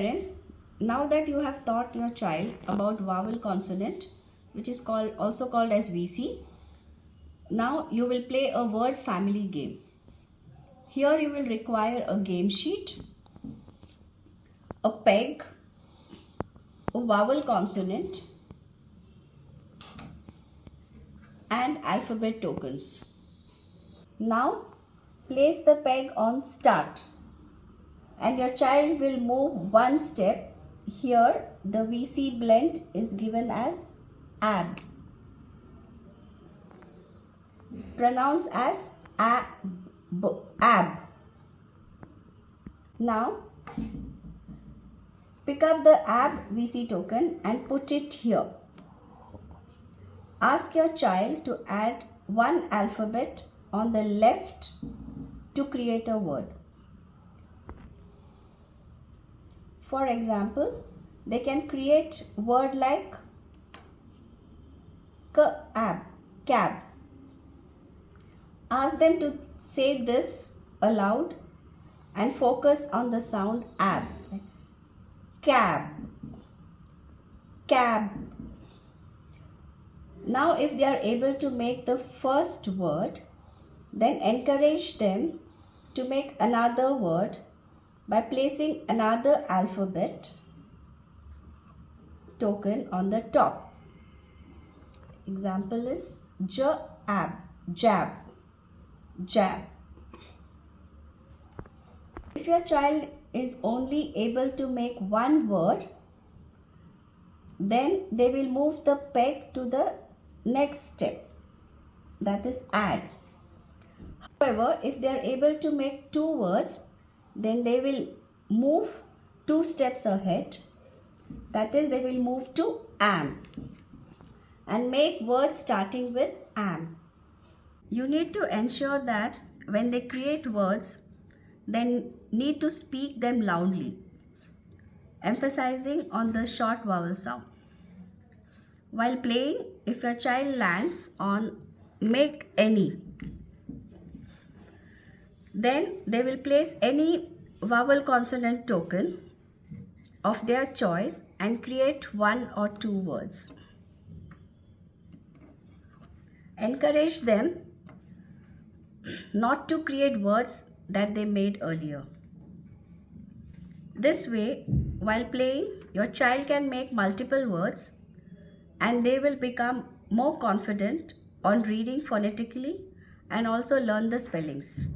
Parents, now that you have taught your child about vowel consonant, which is also called as VC, now you will play a word family game. Here you will require a game sheet, a peg, a vowel consonant, and alphabet tokens. Now place the peg on start and your child will move one step. Here the VC blend is given as ab, pronounced as ab. Now pick up the ab VC token and put it here. Ask your child to add one alphabet on the left to create a word. For example, they can create a word like cab. Ask them to say this aloud and focus on the sound ab. Cab. Now if they are able to make the first word, then encourage them to make another word by placing another alphabet token on the top. Example is jab. If your child is only able to make one word, then they will move the peg to the next step, that is add. However, if they are able to make two words, then they will move two steps ahead, that is they will move to am and make words starting with am. You need to ensure that when they create words, they need to speak them loudly, emphasizing on the short vowel sound. While playing, if your child lands on make any, then they will place any vowel consonant token of their choice and create one or two words. Encourage them not to create words that they made earlier. This way, while playing, your child can make multiple words and they will become more confident on reading phonetically and also learn the spellings.